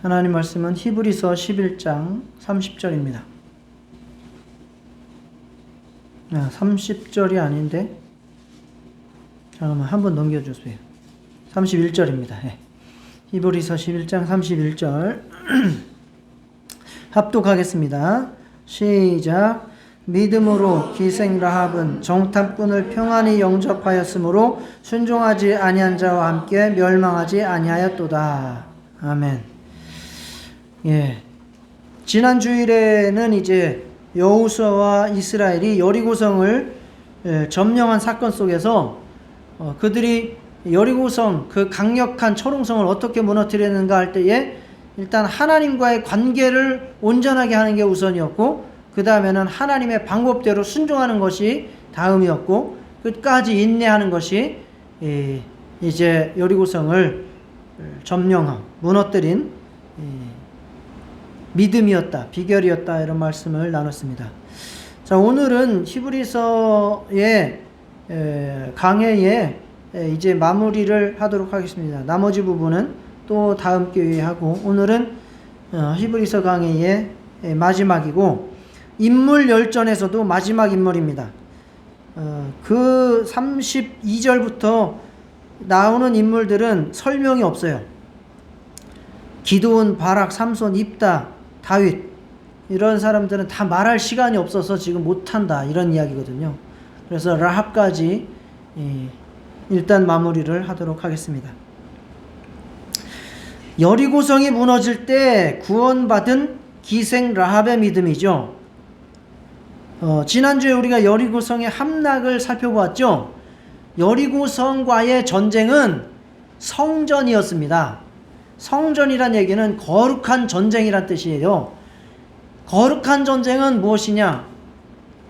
하나님 말씀은 히브리서 11장 30절입니다. 30절이 아닌데 잠깐만 한번 넘겨주세요. 31절입니다. 히브리서 11장 31절 합독하겠습니다. 시작. 믿음으로 기생 라합은 정탐꾼을 평안히 영접하였으므로 순종하지 아니한 자와 함께 멸망하지 아니하였도다. 아멘. 지난 주일에는 이제 여호수아와 이스라엘이 여리고성을 점령한 사건 속에서 그들이 여리고성 그 강력한 초롱성을 어떻게 무너뜨리는가 할 때에 일단 하나님과의 관계를 온전하게 하는 게 우선이었고, 그 다음에는 하나님의 방법대로 순종하는 것이 다음이었고, 끝까지 인내하는 것이 이제 여리고성을 점령하고 무너뜨린 믿음이었다, 비결이었다, 이런 말씀을 나눴습니다. 자, 오늘은 히브리서의 강해에 이제 마무리를 하도록 하겠습니다. 나머지 부분은 또 다음 기회에 하고, 오늘은 히브리서 강해의 마지막이고, 인물 열전에서도 마지막 인물입니다. 그 32절부터 나오는 인물들은 설명이 없어요. 기드온, 바락, 삼손, 입다, 다윗, 이런 사람들은 다 말할 시간이 없어서 지금 못한다, 이런 이야기거든요. 그래서 라합까지 일단 마무리를 하도록 하겠습니다. 여리고성이 무너질 때 구원받은 기생 라합의 믿음이죠. 지난주에 우리가 여리고성의 함락을 살펴보았죠. 여리고성과의 전쟁은 성전이었습니다. 성전이란 얘기는 거룩한 전쟁이란 뜻이에요. 거룩한 전쟁은 무엇이냐?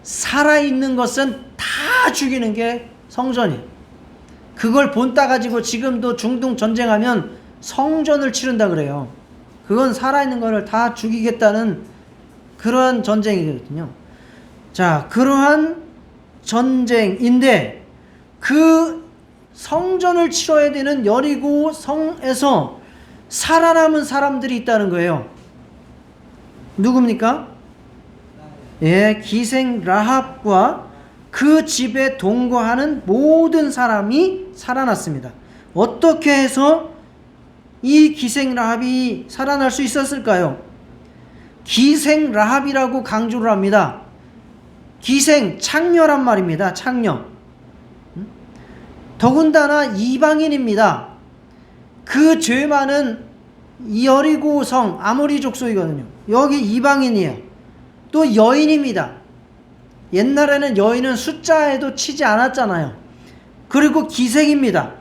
살아있는 것은 다 죽이는 게 성전이에요. 그걸 본따 가지고 지금도 중동 전쟁하면 성전을 치른다 그래요. 그건 살아있는 거를 다 죽이겠다는 그러한 전쟁이거든요. 자, 그러한 전쟁인데 그 성전을 치러야 되는 여리고 성에서 살아남은 사람들이 있다는 거예요. 누굽니까? 기생 라합과 그 집에 동거하는 모든 사람이 살아났습니다. 어떻게 해서 이 기생 라합이 살아날 수 있었을까요? 기생 라합이라고 강조를 합니다. 기생, 창녀란 말입니다. 창녀. 더군다나 이방인입니다. 그 죄 많은 여리고성 아모리 족속이거든요. 여기 이방인이에요. 또 여인입니다. 옛날에는 여인은 숫자에도 치지 않았잖아요. 그리고 기생입니다.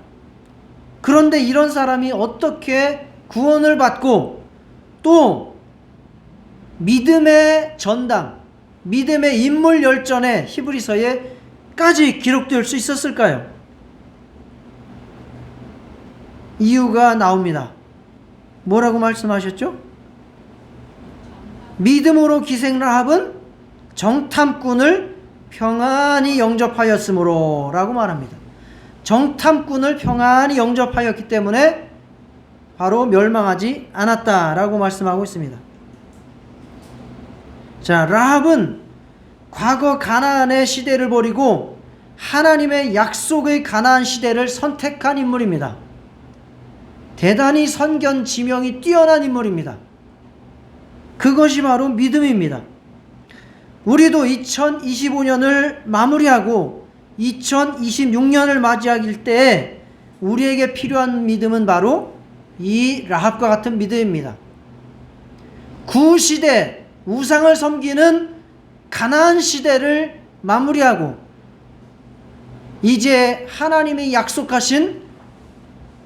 그런데 이런 사람이 어떻게 구원을 받고 또 믿음의 전당, 믿음의 인물 열전에 히브리서에까지 기록될 수 있었을까요? 이유가 나옵니다. 뭐라고 말씀하셨죠? 믿음으로 기생 라합은 정탐꾼을 평안히 영접하였으므로 라고 말합니다. 정탐꾼을 평안히 영접하였기 때문에 바로 멸망하지 않았다라고 말씀하고 있습니다. 자, 라합은 과거 가나안의 시대를 버리고 하나님의 약속의 가나안 시대를 선택한 인물입니다. 대단히 선견 지명이 뛰어난 인물입니다. 그것이 바로 믿음입니다. 우리도 2025년을 마무리하고 2026년을 맞이할 때 우리에게 필요한 믿음은 바로 이 라합과 같은 믿음입니다. 구시대 우상을 섬기는 가나안 시대를 마무리하고 이제 하나님이 약속하신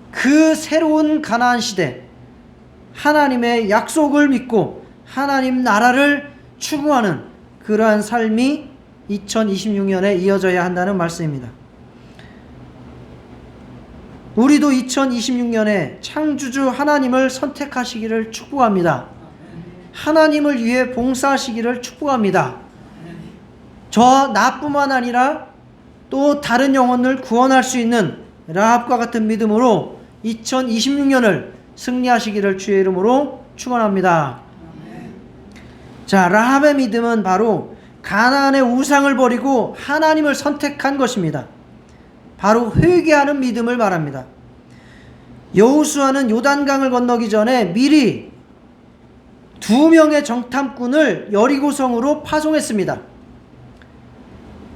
그 새로운 가나안 시대, 하나님의 약속을 믿고 하나님 나라를 추구하는 그러한 삶이 2026년에 이어져야 한다는 말씀입니다. 우리도 2026년에 창조주 하나님을 선택하시기를 축복합니다. 하나님을 위해 봉사하시기를 축복합니다. 나뿐만 아니라 또 다른 영혼을 구원할 수 있는 라합과 같은 믿음으로 2026년을 승리하시기를 주의 이름으로 축원합니다. 자, 라합의 믿음은 바로 가나안의 우상을 버리고 하나님을 선택한 것입니다. 바로 회개하는 믿음을 말합니다. 여호수아는 요단강을 건너기 전에 미리 2명의 정탐꾼을 여리고성으로 파송했습니다.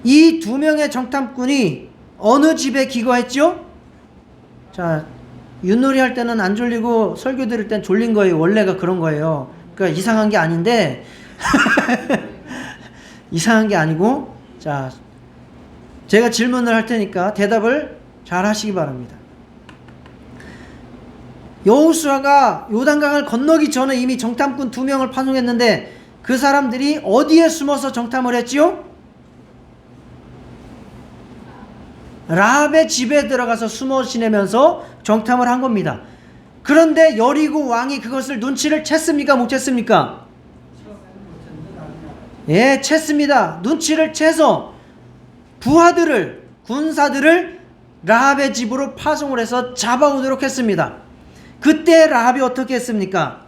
이 2명의 정탐꾼이 어느 집에 기거했죠? 자, 윷놀이 할 때는 안 졸리고 설교 들을 땐 졸린 거예요. 원래가 그런 거예요. 그러니까 이상한 게 아닌데 이상한 게 아니고, 자, 제가 질문을 할 테니까 대답을 잘 하시기 바랍니다. 여호수아가 요단강을 건너기 전에 이미 정탐꾼 2명을 파송했는데 그 사람들이 어디에 숨어서 정탐을 했지요? 라합의 집에 들어가서 숨어 지내면서 정탐을 한 겁니다. 그런데 여리고 왕이 그것을 눈치를 챘습니까? 못 챘습니까? 예, 챘습니다. 눈치를 채서 부하들을, 군사들을 라합의 집으로 파송을 해서 잡아오도록 했습니다. 그때 라합이 어떻게 했습니까?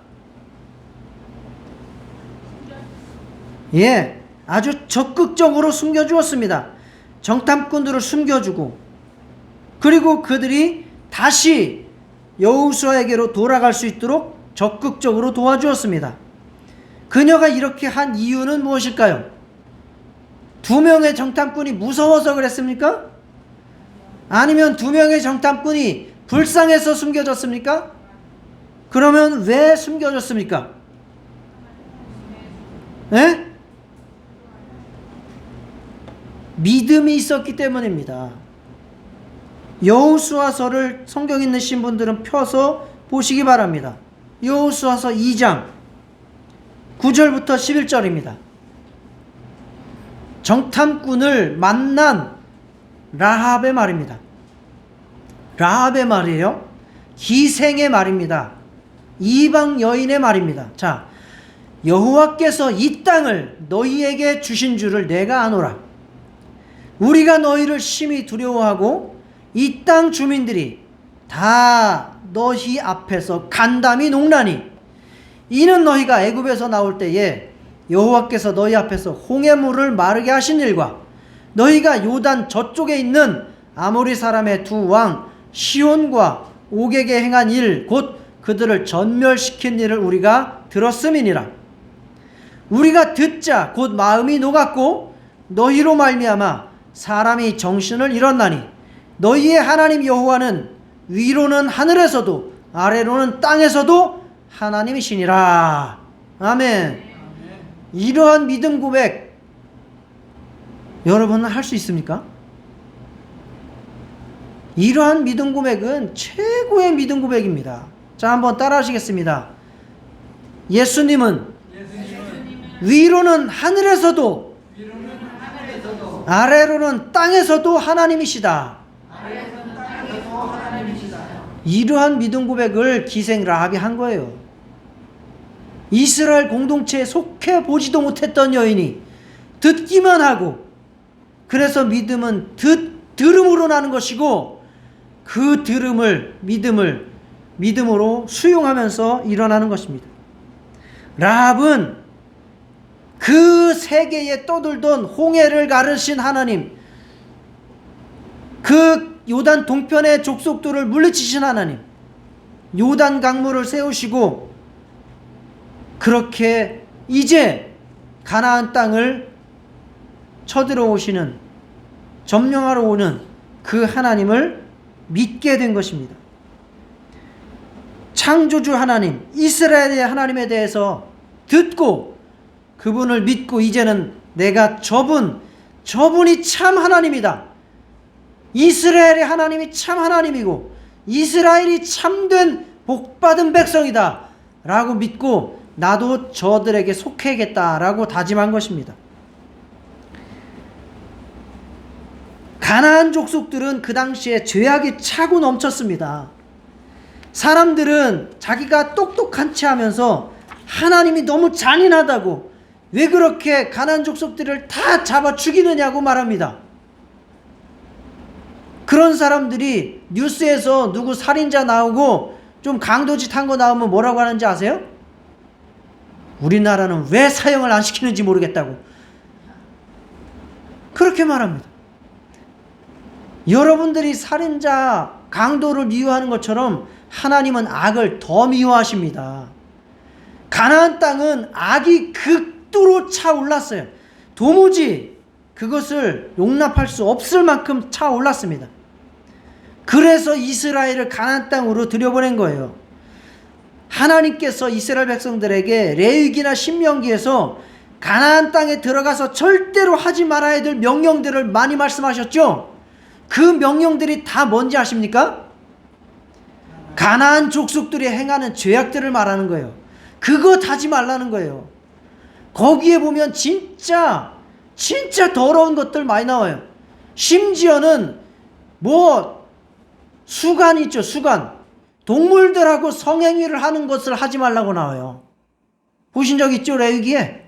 예, 아주 적극적으로 숨겨주었습니다. 정탐꾼들을 숨겨주고, 그리고 그들이 다시 여호수아에게로 돌아갈 수 있도록 적극적으로 도와주었습니다. 그녀가 이렇게 한 이유는 무엇일까요? 2명의 정탐꾼이 무서워서 그랬습니까? 아니면 2명의 정탐꾼이 불쌍해서 숨겨졌습니까? 그러면 왜 숨겨졌습니까? 예? 믿음이 있었기 때문입니다. 여호수아서를 성경 있으신 분들은 펴서 보시기 바랍니다. 여호수아서 2장 9절부터 11절입니다. 정탐꾼을 만난 라합의 말입니다. 라합의 말이에요. 기생의 말입니다. 이방 여인의 말입니다. 자, 여호와께서 이 땅을 너희에게 주신 줄을 내가 아노라. 우리가 너희를 심히 두려워하고 이 땅 주민들이 다 너희 앞에서 간담이 농나니 이는 너희가 애굽에서 나올 때에 여호와께서 너희 앞에서 홍해물을 마르게 하신 일과 너희가 요단 저쪽에 있는 아모리 사람의 2왕 시온과 옥에게 행한 일 곧 그들을 전멸시킨 일을 우리가 들었음이니라. 우리가 듣자 곧 마음이 녹았고 너희로 말미암아 사람이 정신을 잃었나니 너희의 하나님 여호와는 위로는 하늘에서도 아래로는 땅에서도 하나님이시니라. 아멘. 이러한 믿음 고백 여러분은 할 수 있습니까? 이러한 믿음 고백은 최고의 믿음 고백입니다. 자, 한번 따라 하시겠습니다. 예수님은 위로는 하늘에서도 아래로는 땅에서도 하나님이시다. 이러한 믿음 고백을 기생 라합이 한 거예요. 이스라엘 공동체에 속해 보지도 못했던 여인이 듣기만 하고, 그래서 믿음은 들음으로 나는 것이고 그 들음을 믿음으로 수용하면서 일어나는 것입니다. 라합은 그 세계에 떠돌던 홍해를 가르신 하나님, 그 요단 동편의 족속들을 물리치신 하나님, 요단 강물을 세우시고 그렇게 이제 가나안 땅을 쳐들어오시는, 점령하러 오는 그 하나님을 믿게 된 것입니다. 창조주 하나님, 이스라엘의 하나님에 대해서 듣고 그분을 믿고 이제는 내가 저분이 참 하나님이다. 이스라엘의 하나님이 참 하나님이고 이스라엘이 참된 복받은 백성이다 라고 믿고 나도 저들에게 속해야겠다 라고 다짐한 것입니다. 가나안 족속들은 그 당시에 죄악이 차고 넘쳤습니다. 사람들은 자기가 똑똑한 체 하면서 하나님이 너무 잔인하다고, 왜 그렇게 가나안 족속들을 다 잡아 죽이느냐고 말합니다. 그런 사람들이 뉴스에서 누구 살인자 나오고 좀 강도짓 한 거 나오면 뭐라고 하는지 아세요? 우리나라는 왜 사형을 안 시키는지 모르겠다고 그렇게 말합니다. 여러분들이 살인자, 강도를 미워하는 것처럼 하나님은 악을 더 미워하십니다. 가나안 땅은 악이 극도로 차올랐어요. 도무지 그것을 용납할 수 없을 만큼 차올랐습니다. 그래서 이스라엘을 가나안 땅으로 들여보낸 거예요. 하나님께서 이스라엘 백성들에게 레위기나 신명기에서 가나안 땅에 들어가서 절대로 하지 말아야 될 명령들을 많이 말씀하셨죠. 그 명령들이 다 뭔지 아십니까? 가나안 족속들이 행하는 죄악들을 말하는 거예요. 그것 하지 말라는 거예요. 거기에 보면 진짜 더러운 것들 많이 나와요. 심지어는 수간 있죠, 수간. 동물들하고 성행위를 하는 것을 하지 말라고 나와요. 보신 적 있죠, 레위기에?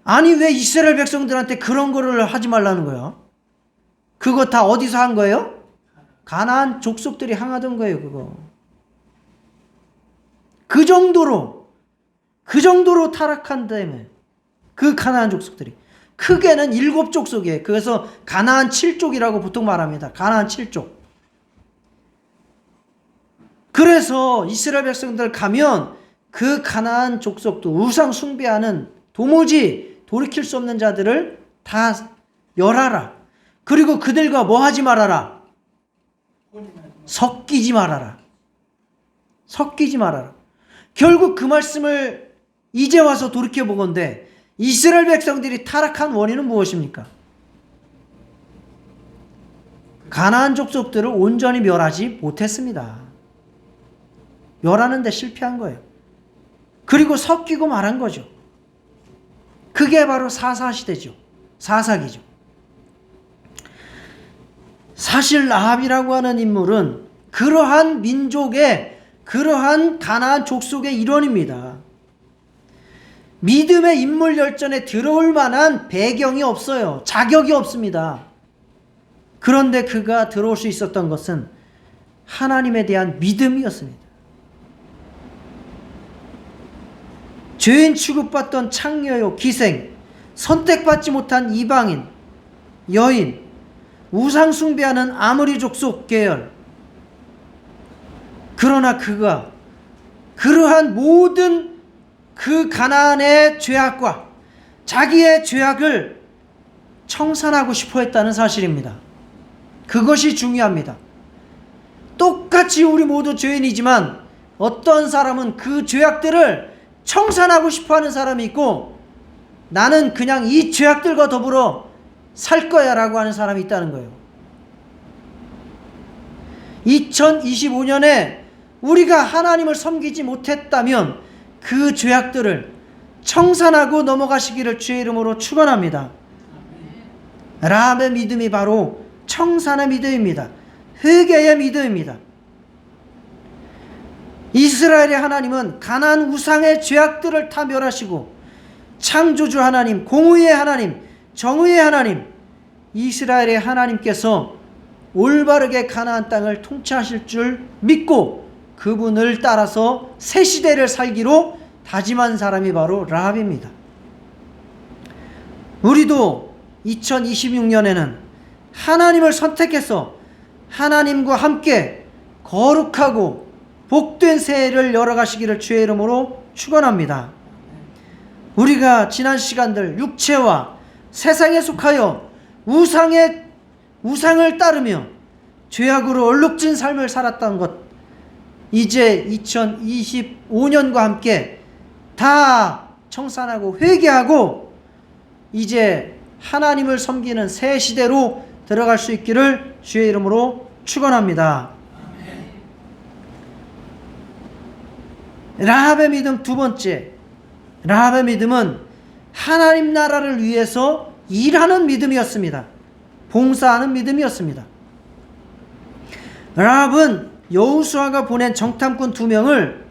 아니, 왜 이스라엘 백성들한테 그런 거를 하지 말라는 거예요? 그거 다 어디서 한 거예요? 가나안 족속들이 행하던 거예요, 그거. 그 정도로 타락한다며. 그 가나안 족속들이. 크게는 7족속이에요. 그래서 가나안 7족이라고 보통 말합니다. 가나안 7족. 그래서 이스라엘 백성들 가면 그 가나안 족속도 우상 숭배하는 도무지 돌이킬 수 없는 자들을 다 멸하라. 그리고 그들과 뭐 하지 말아라? 섞이지 말아라. 섞이지 말아라. 결국 그 말씀을 이제 와서 돌이켜보건대 이스라엘 백성들이 타락한 원인은 무엇입니까? 가나안 족속들을 온전히 멸하지 못했습니다. 멸하는 데 실패한 거예요. 그리고 섞이고 말한 거죠. 그게 바로 사사시대죠. 사사기죠. 사실 라합이라고 하는 인물은 그러한 민족의, 그러한 가나안 족속의 일원입니다. 믿음의 인물 열전에 들어올 만한 배경이 없어요. 자격이 없습니다. 그런데 그가 들어올 수 있었던 것은 하나님에 대한 믿음이었습니다. 죄인 취급받던 창녀요, 기생, 선택받지 못한 이방인, 여인, 우상 숭배하는 아모리 족속 계열. 그러나 그가 그러한 모든 그 가나안의 죄악과 자기의 죄악을 청산하고 싶어 했다는 사실입니다. 그것이 중요합니다. 똑같이 우리 모두 죄인이지만 어떤 사람은 그 죄악들을 청산하고 싶어 하는 사람이 있고, 나는 그냥 이 죄악들과 더불어 살 거야 라고 하는 사람이 있다는 거예요. 2025년에 우리가 하나님을 섬기지 못했다면 그 죄악들을 청산하고 넘어가시기를 주의 이름으로 축원합니다. 라합의 믿음이 바로 청산의 믿음입니다. 회개의 믿음입니다. 이스라엘의 하나님은 가나안 우상의 죄악들을 다 멸하시고 창조주 하나님, 공의의 하나님, 정의의 하나님, 이스라엘의 하나님께서 올바르게 가나안 땅을 통치하실 줄 믿고 그분을 따라서 새 시대를 살기로 다짐한 사람이 바로 라합입니다. 우리도 2026년에는 하나님을 선택해서 하나님과 함께 거룩하고 복된 새해를 열어가시기를 주의 이름으로 축원합니다. 우리가 지난 시간들 육체와 세상에 속하여 우상을 따르며 죄악으로 얼룩진 삶을 살았던 것, 이제 2025년과 함께 다 청산하고 회개하고 이제 하나님을 섬기는 새 시대로 들어갈 수 있기를 주의 이름으로 축원합니다. 라합의 믿음 두 번째, 라합의 믿음은 하나님 나라를 위해서 일하는 믿음이었습니다. 봉사하는 믿음이었습니다. 라합은 여호수아가 보낸 정탐꾼 2명을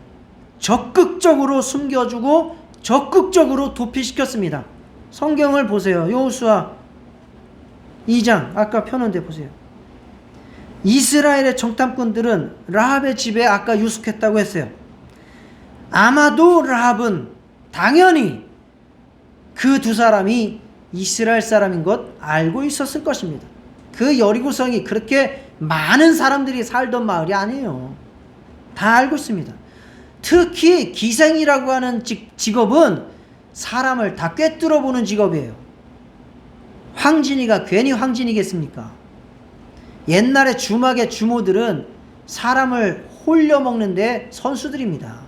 적극적으로 숨겨주고 적극적으로 도피시켰습니다. 성경을 보세요. 여호수아 2장 아까 펴놓은데 보세요. 이스라엘의 정탐꾼들은 라합의 집에 아까 유숙했다고 했어요. 아마도 라합은 당연히 그 두 사람이 이스라엘 사람인 것 알고 있었을 것입니다. 그 여리고성이 그렇게 많은 사람들이 살던 마을이 아니에요. 다 알고 있습니다. 특히 기생이라고 하는 직업은 사람을 다 꿰뚫어 보는 직업이에요. 황진이가 괜히 황진이겠습니까? 옛날에 주막의 주모들은 사람을 홀려 먹는데 선수들입니다.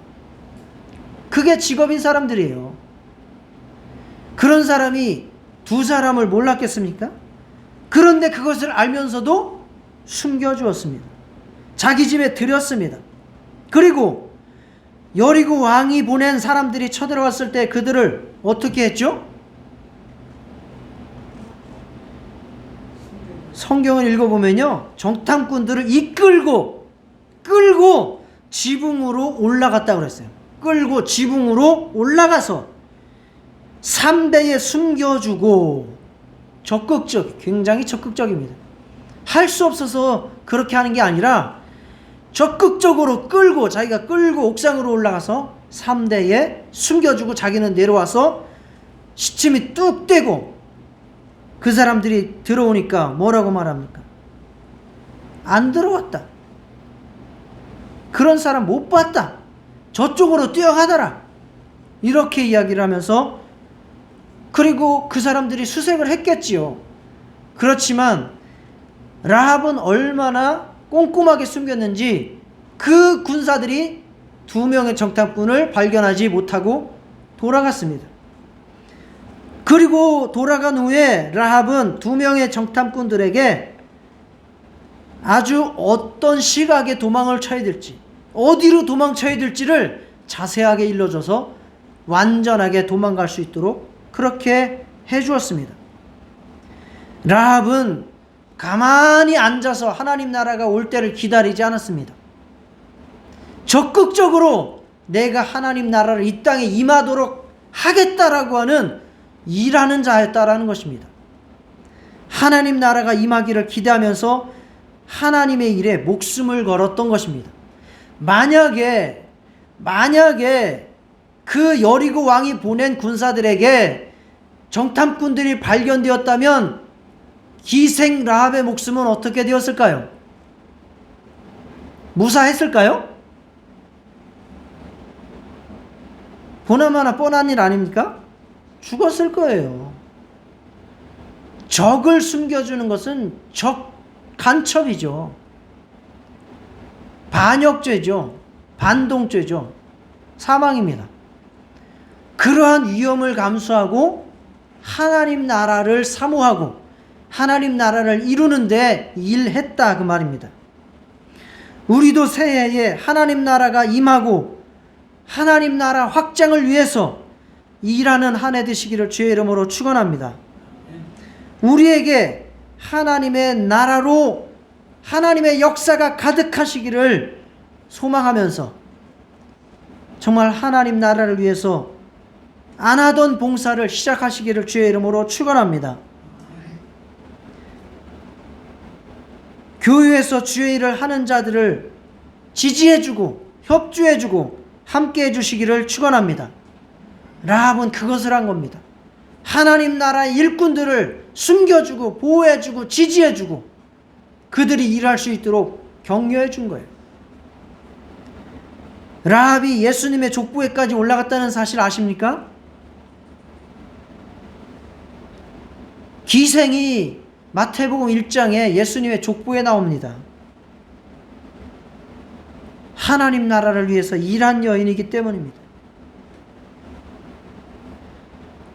그게 직업인 사람들이에요. 그런 사람이 두 사람을 몰랐겠습니까? 그런데 그것을 알면서도 숨겨주었습니다. 자기 집에 들였습니다. 그리고 여리고 왕이 보낸 사람들이 쳐들어왔을 때 그들을 어떻게 했죠? 성경을 읽어보면요, 정탐꾼들을 끌고 지붕으로 올라갔다고 그랬어요. 끌고 지붕으로 올라가서 3대에 숨겨주고, 굉장히 적극적입니다. 할 수 없어서 그렇게 하는 게 아니라 적극적으로 자기가 끌고 옥상으로 올라가서 3대에 숨겨주고 자기는 내려와서 시침이 뚝 떼고, 그 사람들이 들어오니까 뭐라고 말합니까? 안 들어왔다. 그런 사람 못 봤다. 저쪽으로 뛰어가더라. 이렇게 이야기를 하면서, 그리고 그 사람들이 수색을 했겠지요. 그렇지만 라합은 얼마나 꼼꼼하게 숨겼는지 그 군사들이 2명의 정탐꾼을 발견하지 못하고 돌아갔습니다. 그리고 돌아간 후에 라합은 2명의 정탐꾼들에게 아주 어떤 시각에 도망을 쳐야 될지, 어디로 도망쳐야 될지를 자세하게 일러줘서 완전하게 도망갈 수 있도록 그렇게 해주었습니다. 라합은 가만히 앉아서 하나님 나라가 올 때를 기다리지 않았습니다. 적극적으로 내가 하나님 나라를 이 땅에 임하도록 하겠다라고 하는 일하는 자였다라는 것입니다. 하나님 나라가 임하기를 기대하면서 하나님의 일에 목숨을 걸었던 것입니다. 만약에 그 여리고 왕이 보낸 군사들에게 정탐꾼들이 발견되었다면 기생 라합의 목숨은 어떻게 되었을까요? 무사했을까요? 보나마나 뻔한 일 아닙니까? 죽었을 거예요. 적을 숨겨주는 것은 간첩이죠. 반역죄죠. 반동죄죠. 사망입니다. 그러한 위험을 감수하고 하나님 나라를 사모하고 하나님 나라를 이루는데 일했다, 그 말입니다. 우리도 새해에 하나님 나라가 임하고 하나님 나라 확장을 위해서 일하는 한 해 되시기를 주의 이름으로 축원합니다. 우리에게 하나님의 나라로 하나님의 역사가 가득하시기를 소망하면서 정말 하나님 나라를 위해서 안 하던 봉사를 시작하시기를 주의 이름으로 축원합니다. 교회에서 주의 일을 하는 자들을 지지해주고 협조해주고 함께해 주시기를 축원합니다. 라합은 그것을 한 겁니다. 하나님 나라의 일꾼들을 숨겨주고 보호해주고 지지해주고 그들이 일할 수 있도록 격려해 준 거예요. 라합이 예수님의 족보에까지 올라갔다는 사실 아십니까? 기생이 마태복음 1장에 예수님의 족보에 나옵니다. 하나님 나라를 위해서 일한 여인이기 때문입니다.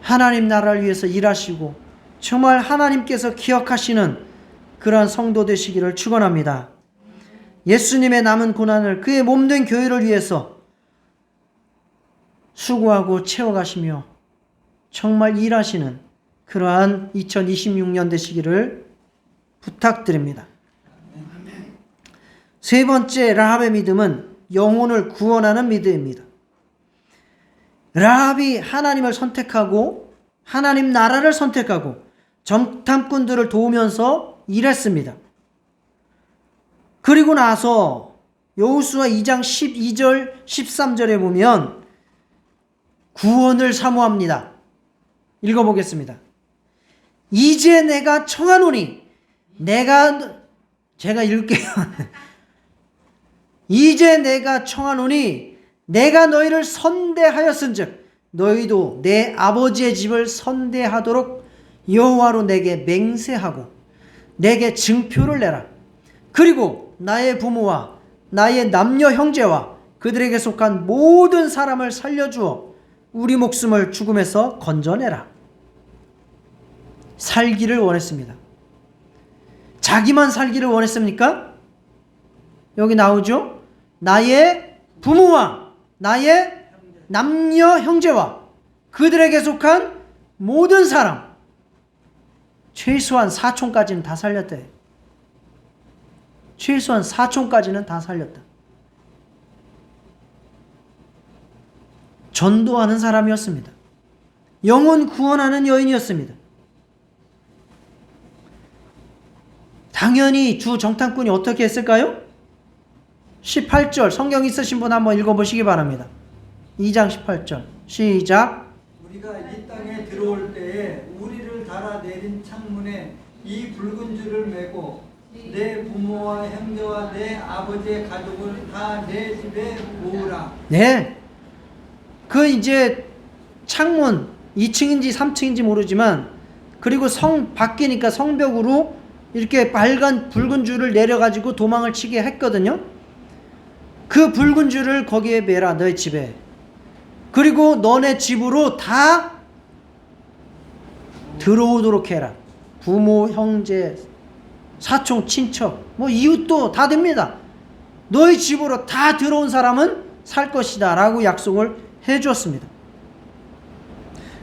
하나님 나라를 위해서 일하시고 정말 하나님께서 기억하시는 그러한 성도 되시기를 축원합니다. 예수님의 남은 고난을 그의 몸된 교회를 위해서 수고하고 채워가시며 정말 일하시는 그러한 2026년 되시기를 부탁드립니다. 세 번째 라합의 믿음은 영혼을 구원하는 믿음입니다. 라합이 하나님을 선택하고 하나님 나라를 선택하고 정탐꾼들을 도우면서 일했습니다. 그리고 나서 여호수아 2장 12절 13절에 보면 구원을 사모합니다. 읽어보겠습니다. 이제 내가 청하노니 제가 읽을게요. 이제 내가 청하노니 내가 너희를 선대하였은즉 너희도 내 아버지의 집을 선대하도록 여호와로 내게 맹세하고 내게 증표를 내라. 그리고 나의 부모와 나의 남녀 형제와 그들에게 속한 모든 사람을 살려주어 우리 목숨을 죽음에서 건져내라. 살기를 원했습니다. 자기만 살기를 원했습니까? 여기 나오죠? 나의 부모와 나의 남녀 형제와 그들에게 속한 모든 사람, 최소한 사촌까지는 다 살렸대. 최소한 사촌까지는 다 살렸다. 전도하는 사람이었습니다. 영혼 구원하는 여인이었습니다. 당연히 주 정탐꾼이 어떻게 했을까요? 18절 성경 있으신 분 한번 읽어보시기 바랍니다. 2장 18절 시작. 우리가 이 땅에 들어올 때에 우리를 달아내린 창문에 이 붉은 줄을 메고 내 부모와 형제와 내 아버지의 가족을 다 내 집에 모으라. 네. 그 이제 창문 2층인지 3층인지 모르지만 그리고 성 바뀌니까 성벽으로 이렇게 빨간 붉은 줄을 내려가지고 도망을 치게 했거든요. 그 붉은 줄을 거기에 매라 너의 집에. 그리고 너네 집으로 다 들어오도록 해라. 부모, 형제, 사촌, 친척, 뭐 이웃도 다 됩니다. 너희 집으로 다 들어온 사람은 살 것이다 라고 약속을 해 주었습니다.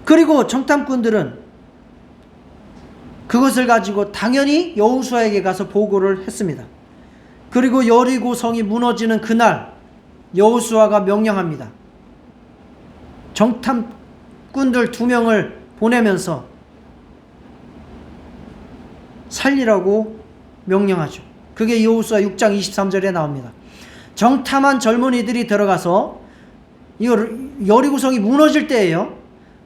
그리고 정탐꾼들은 그것을 가지고 당연히 여호수아에게 가서 보고를 했습니다. 그리고 여리고 성이 무너지는 그날 여호수아가 명령합니다. 정탐꾼들 2명을 보내면서 살리라고 명령하죠. 그게 여호수아 6장 23절에 나옵니다. 정탐한 젊은이들이 들어가서 여리고성이 무너질 때예요.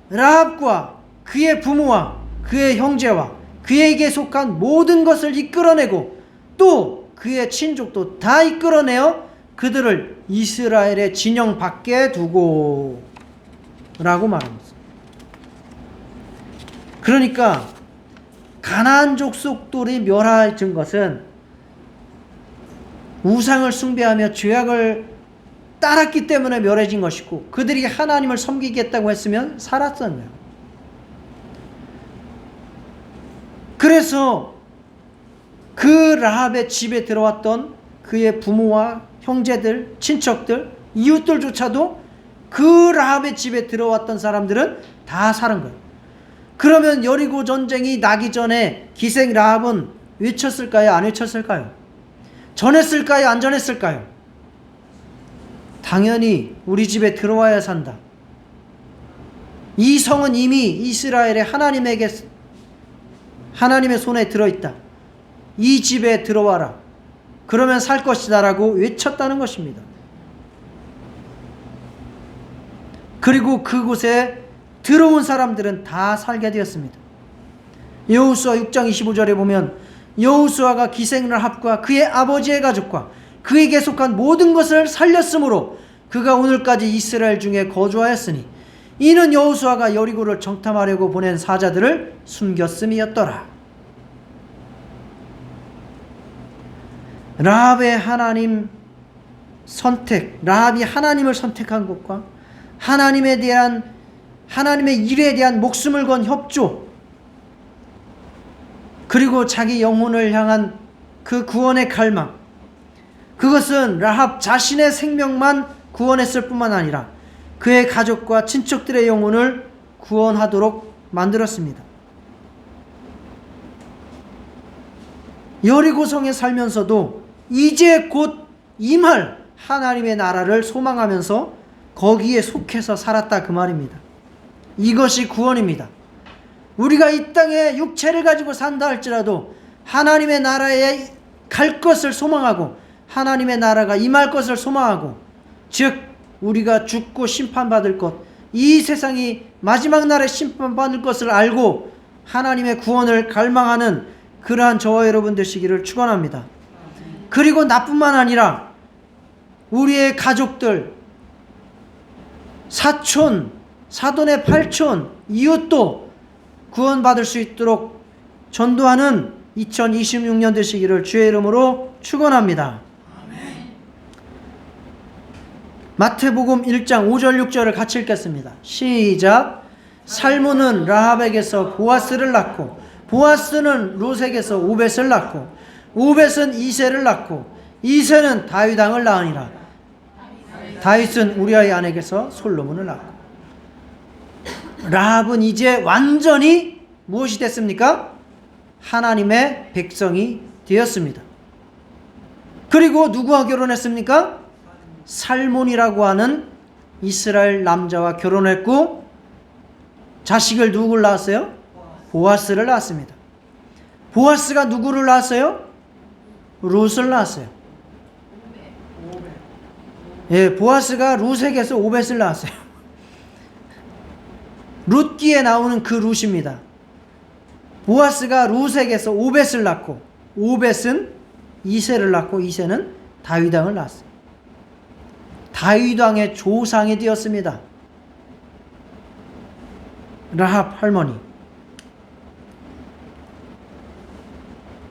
라합과 그의 부모와 그의 형제와 그에게 속한 모든 것을 이끌어내고 또 그의 친족도 다 이끌어내어 그들을 이스라엘의 진영 밖에 두고 라고 말합니다. 그러니까 가나안 족속들이 멸하여진 것은 우상을 숭배하며 죄악을 따랐기 때문에 멸해진 것이고 그들이 하나님을 섬기겠다고 했으면 살았었네요. 그래서 그 라합의 집에 들어왔던 그의 부모와 형제들, 친척들, 이웃들조차도 그 라합의 집에 들어왔던 사람들은 다 살은 거예요. 그러면 여리고 전쟁이 나기 전에 기생 라합은 외쳤을까요? 안 외쳤을까요? 전했을까요? 안 전했을까요? 당연히 우리 집에 들어와야 산다. 이 성은 이미 이스라엘의 하나님의 손에 들어있다. 이 집에 들어와라. 그러면 살 것이다 라고 외쳤다는 것입니다. 그리고 그곳에 들어온 사람들은 다 살게 되었습니다. 여호수아 6장 25절에 보면 여호수아가 기생 라합과 그의 아버지의 가족과 그에게 속한 모든 것을 살렸으므로 그가 오늘까지 이스라엘 중에 거주하였으니 이는 여호수아가 여리고를 정탐하려고 보낸 사자들을 숨겼음이었더라. 라합의 하나님 선택, 라합이 하나님을 선택한 것과 하나님의 일에 대한 목숨을 건 협조, 그리고 자기 영혼을 향한 그 구원의 갈망, 그것은 라합 자신의 생명만 구원했을 뿐만 아니라 그의 가족과 친척들의 영혼을 구원하도록 만들었습니다. 여리고성에 살면서도 이제 곧 임할 하나님의 나라를 소망하면서 거기에 속해서 살았다 그 말입니다. 이것이 구원입니다. 우리가 이 땅에 육체를 가지고 산다 할지라도 하나님의 나라에 갈 것을 소망하고 하나님의 나라가 임할 것을 소망하고, 즉 우리가 죽고 심판받을 것, 이 세상이 마지막 날에 심판받을 것을 알고 하나님의 구원을 갈망하는 그러한 저와 여러분 되시기를 축원합니다. 그리고 나뿐만 아니라 우리의 가족들, 사촌, 사돈의 팔촌, 이웃도 구원받을 수 있도록 전도하는 2026년 되시기를 주의 이름으로 축원합니다. 마태복음 1장 5절 6절을 같이 읽겠습니다. 시작. 살몬은 라합에게서 보아스를 낳고, 보아스는 룻에게서 오벳을 낳고, 오벳은 이새를 낳고, 이새는 다윗 왕을 낳으니라. 다윗은 우리아의 아내에게서 솔로몬을 낳고. 라합은 이제 완전히 무엇이 됐습니까? 하나님의 백성이 되었습니다. 그리고 누구와 결혼했습니까? 살몬이라고 하는 이스라엘 남자와 결혼했고, 자식을 누구를 낳았어요? 보아스를 낳았습니다. 보아스가 누구를 낳았어요? 룻을 낳았어요. 예, 보아스가 룻에게서 오벳을 낳았어요. 룻기에 나오는 그 룻입니다. 보아스가 룻에게서 오벳을 낳고, 오벳은 이새를 낳고, 이새는 다윗 왕을 낳았어요. 다윗 왕의 조상이 되었습니다. 라합 할머니.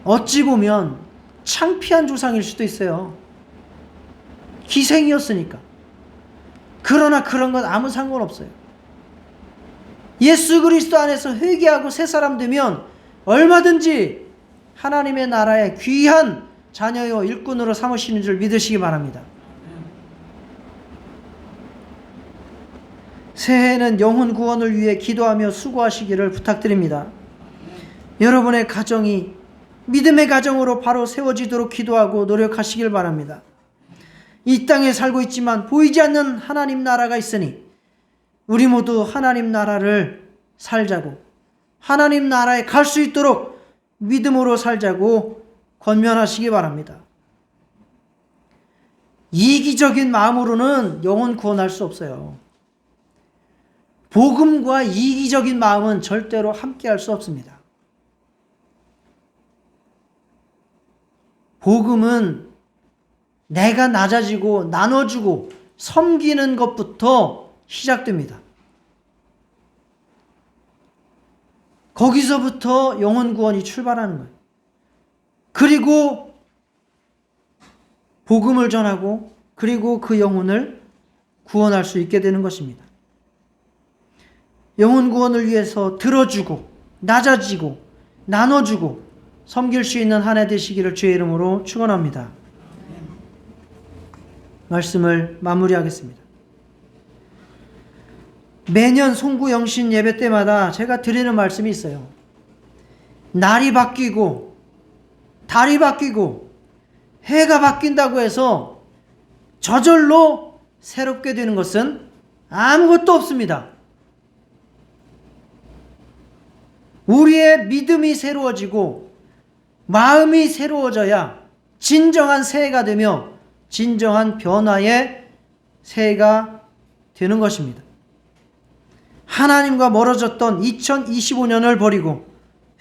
어찌 보면 창피한 조상일 수도 있어요. 기생이었으니까. 그러나 그런 건 아무 상관없어요. 예수 그리스도 안에서 회개하고 새 사람 되면 얼마든지 하나님의 나라의 귀한 자녀요 일꾼으로 삼으시는 줄 믿으시기 바랍니다. 새해에는 영혼 구원을 위해 기도하며 수고하시기를 부탁드립니다. 여러분의 가정이 믿음의 가정으로 바로 세워지도록 기도하고 노력하시길 바랍니다. 이 땅에 살고 있지만 보이지 않는 하나님 나라가 있으니 우리 모두 하나님 나라를 살자고, 하나님 나라에 갈 수 있도록 믿음으로 살자고 권면하시기 바랍니다. 이기적인 마음으로는 영혼 구원할 수 없어요. 복음과 이기적인 마음은 절대로 함께할 수 없습니다. 복음은 내가 낮아지고 나눠주고 섬기는 것부터 시작됩니다. 거기서부터 영혼 구원이 출발하는 거예요. 그리고 복음을 전하고, 그리고 그 영혼을 구원할 수 있게 되는 것입니다. 영혼 구원을 위해서 들어주고 낮아지고 나눠주고 섬길 수 있는 한 해 되시기를 주의 이름으로 축원합니다. 말씀을 마무리하겠습니다. 매년 송구영신 예배 때마다 제가 드리는 말씀이 있어요. 날이 바뀌고 달이 바뀌고 해가 바뀐다고 해서 저절로 새롭게 되는 것은 아무것도 없습니다. 우리의 믿음이 새로워지고 마음이 새로워져야 진정한 새해가 되며 진정한 변화의 새해가 되는 것입니다. 하나님과 멀어졌던 2025년을 버리고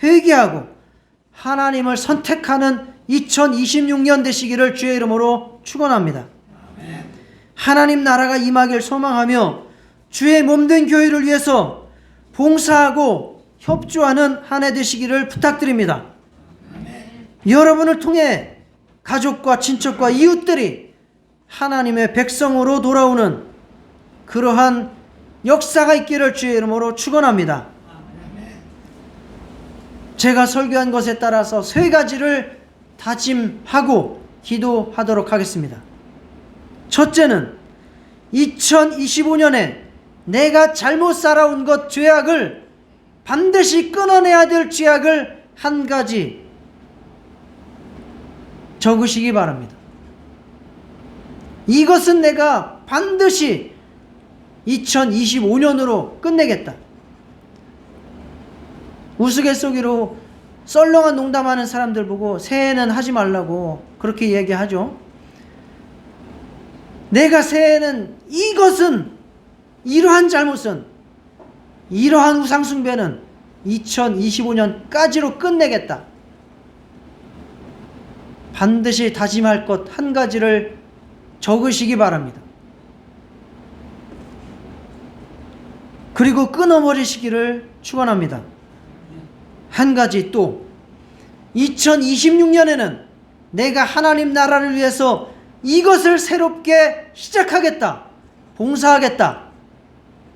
회개하고 하나님을 선택하는 2026년 되시기를 주의 이름으로 축원합니다. 하나님 나라가 임하길 소망하며 주의 몸된 교회를 위해서 봉사하고 협조하는 한 해 되시기를 부탁드립니다. 여러분을 통해 가족과 친척과 이웃들이 하나님의 백성으로 돌아오는 그러한 역사가 있기를 주의 이름으로 축원합니다. 제가 설교한 것에 따라서 세 가지를 다짐하고 기도하도록 하겠습니다. 첫째는 2025년에 내가 잘못 살아온 것 죄악을 반드시 끊어내야 될 죄악을 한 가지 적으시기 바랍니다. 이것은 내가 반드시 2025년으로 끝내겠다. 우스갯소리로 썰렁한 농담하는 사람들 보고 새해는 하지 말라고 그렇게 얘기하죠. 내가 새해에는 이것은, 이러한 잘못은, 이러한 우상숭배는 2025년까지로 끝내겠다. 반드시 다짐할 것 한 가지를 적으시기 바랍니다. 그리고 끊어버리시기를 축원합니다. 한 가지 또, 2026년에는 내가 하나님 나라를 위해서 이것을 새롭게 시작하겠다, 봉사하겠다,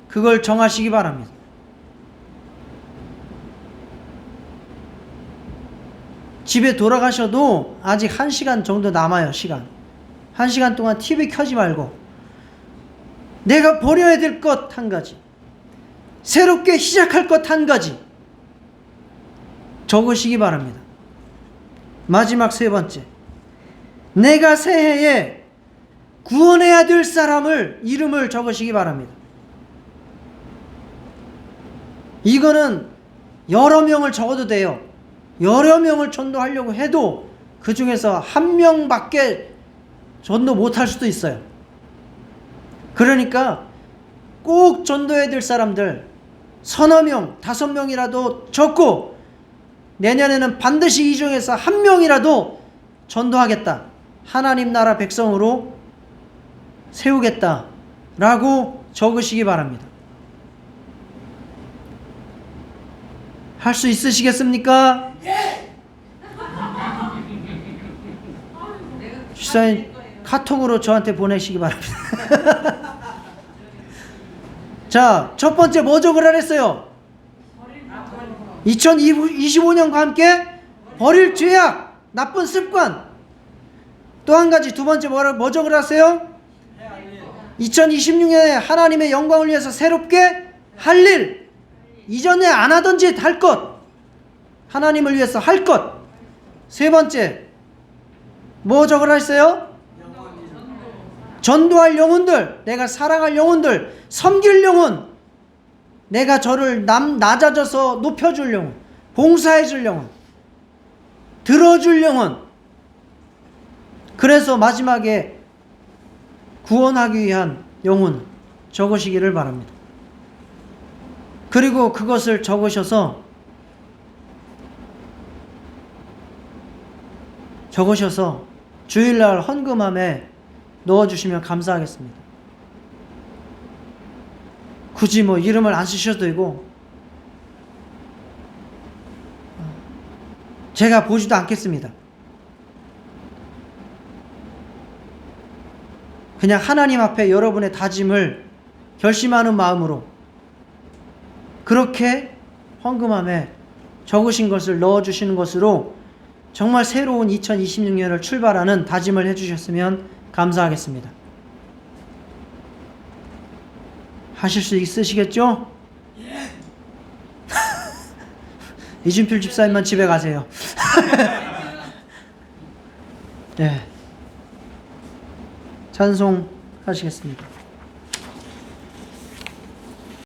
그걸 정하시기 바랍니다. 집에 돌아가셔도 아직 1시간 정도 남아요. 시간 1시간 동안 TV 켜지 말고 내가 버려야 될 것 한 가지, 새롭게 시작할 것 한 가지 적으시기 바랍니다. 마지막 세 번째, 내가 새해에 구원해야 될 사람을 이름을 적으시기 바랍니다. 이거는 여러 명을 적어도 돼요. 여러 명을 전도하려고 해도 그 중에서 한 명밖에 전도 못할 수도 있어요. 그러니까 꼭 전도해야 될 사람들 서너 명, 5명이라도 적고 내년에는 반드시 이 중에서 한 명이라도 전도하겠다, 하나님 나라 백성으로 세우겠다 라고 적으시기 바랍니다. 할 수 있으시겠습니까? 주사님 카톡으로 저한테 보내시기 바랍니다. 자, 첫 번째 뭐 적으라 그랬어요? 2025년과 함께 버릴 죄악, 나쁜 습관. 또 한 가지, 두 번째 뭐 적으라 했어요? 2026년에 하나님의 영광을 위해서 새롭게 할 일, 이전에 안 하던 짓 할 것, 하나님을 위해서 할 것. 세 번째 뭐 적으라 했어요? 전도할 영혼들, 내가 사랑할 영혼들, 섬길 영혼, 내가 저를 낮아져서 높여줄 영혼, 봉사해줄 영혼, 들어줄 영혼. 그래서 마지막에 구원하기 위한 영혼 적으시기를 바랍니다. 그리고 그것을 적으셔서 주일날 헌금함에 넣어주시면 감사하겠습니다. 굳이 뭐 이름을 안 쓰셔도 되고 제가 보지도 않겠습니다. 그냥 하나님 앞에 여러분의 다짐을 결심하는 마음으로 그렇게 헌금함에 적으신 것을 넣어주시는 것으로 정말 새로운 2026년을 출발하는 다짐을 해주셨으면 감사하겠습니다. 하실 수 있으시겠죠? 이준필 집사님만 집에 가세요. 네. 찬송 하시겠습니다.